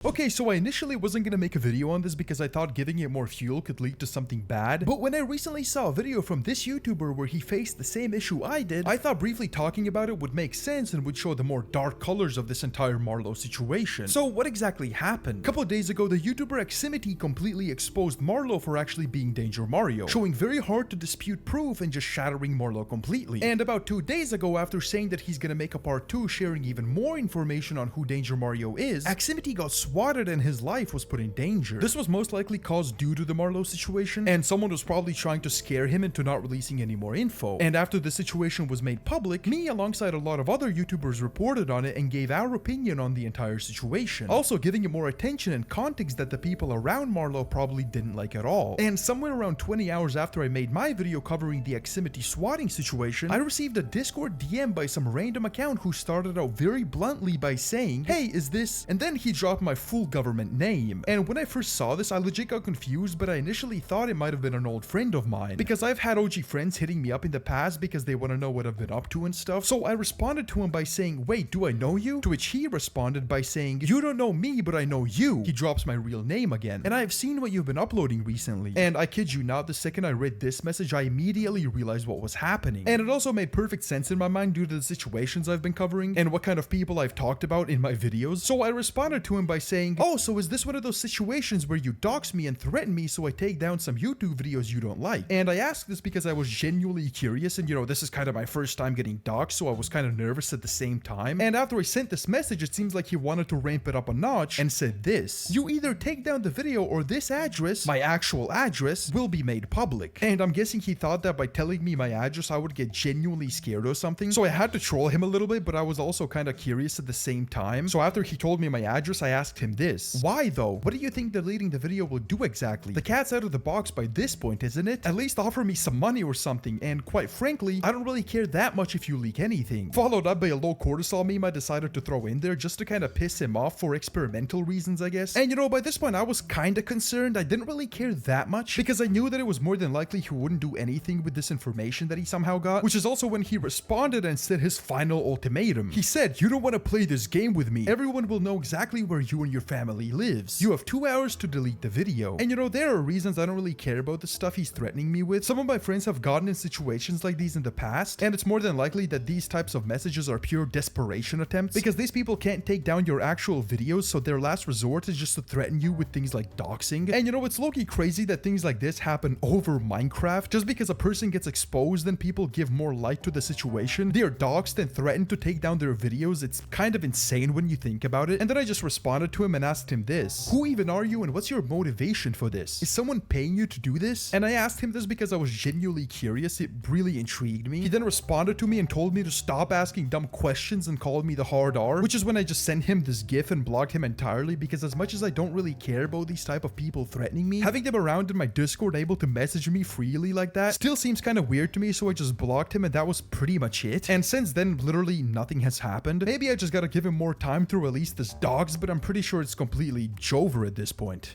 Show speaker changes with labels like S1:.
S1: Okay, so I initially wasn't gonna make a video on this because I thought giving it more fuel could lead to something bad, but when I recently saw a video from this YouTuber where he faced the same issue I did, I thought briefly talking about it would make sense and would show the more dark colors of this entire Marlow situation. So what exactly happened? A couple of days ago, the YouTuber Aximity completely exposed Marlow for actually being Danger Mario, showing very hard to dispute proof and just shattering Marlow completely. And about 2 days ago, after saying that he's gonna make a part 2 sharing even more information on who Danger Mario is, Aximity got swatted and his life was put in danger. This was most likely caused due to the Marlow situation, and someone was probably trying to scare him into not releasing any more info. And after the situation was made public, me alongside a lot of other YouTubers reported on it and gave our opinion on the entire situation, also giving it more attention and context that the people around Marlow probably didn't like at all. And somewhere around 20 hours after I made my video covering the Aximity swatting situation, I received a Discord DM by some random account who started out very bluntly by saying, "Hey, is this?" And then he dropped my full government name. And when I first saw this, I legit got confused, but I initially thought it might have been an old friend of mine, because I've had OG friends hitting me up in the past because they want to know what I've been up to and stuff. So I responded to him by saying, "Wait, do I know you?" To which he responded by saying, "You don't know me, but I know you." He drops my real name again. "And I've seen what you've been uploading recently." And I kid you not, the second I read this message, I immediately realized what was happening. And it also made perfect sense in my mind due to the situations I've been covering and what kind of people I've talked about in my videos. So I responded to him by saying, "Oh, so is this one of those situations where you dox me and threaten me so I take down some YouTube videos you don't like?" And I asked this because I was genuinely curious, and this is kind of my first time getting doxed, so I was kind of nervous at the same time. And after I sent this message, it seems like he wanted to ramp it up a notch and said this: "You either take down the video or this address, my actual address, will be made public." And I'm guessing he thought that by telling me my address I would get genuinely scared or something, so I had to troll him a little bit, but I was also kind of curious at the same time. So after he told me my address, I asked him this: "Why though? What do you think deleting the video will do exactly? The cat's out of the box by this point, isn't it? At least offer me some money or something, and quite frankly, I don't really care that much if you leak anything." Followed up by a low cortisol meme I decided to throw in there just to kind of piss him off for experimental reasons, I guess. And by this point I was kind of concerned. I didn't really care that much because I knew that it was more than likely he wouldn't do anything with this information that he somehow got, which is also when he responded and said his final ultimatum. He said, "You don't want to play this game with me. Everyone will know exactly where you and your family lives. You have 2 hours to delete the video." And there are reasons I don't really care about the stuff he's threatening me with. Some of my friends have gotten in situations like these in the past, and it's more than likely that these types of messages are pure desperation attempts, because these people can't take down your actual videos, so their last resort is just to threaten you with things like doxing. And it's low-key crazy that things like this happen over Minecraft. Just because a person gets exposed and people give more light to the situation, they are doxed and threatened to take down their videos. It's kind of insane when you think about it. And then I just responded to him and asked him this: "Who even are you and what's your motivation for this? Is someone paying you to do this?" And I asked him this because I was genuinely curious. It really intrigued me. He then responded to me and told me to stop asking dumb questions and called me the hard R, which is when I just sent him this gif and blocked him entirely, because as much as I don't really care about these type of people threatening me, having them around in my Discord able to message me freely like that still seems kind of weird to me, so I just blocked him and that was pretty much it. And since then, literally nothing has happened. Maybe I just gotta give him more time to release this dogs, but I'm pretty sure it's completely over at this point.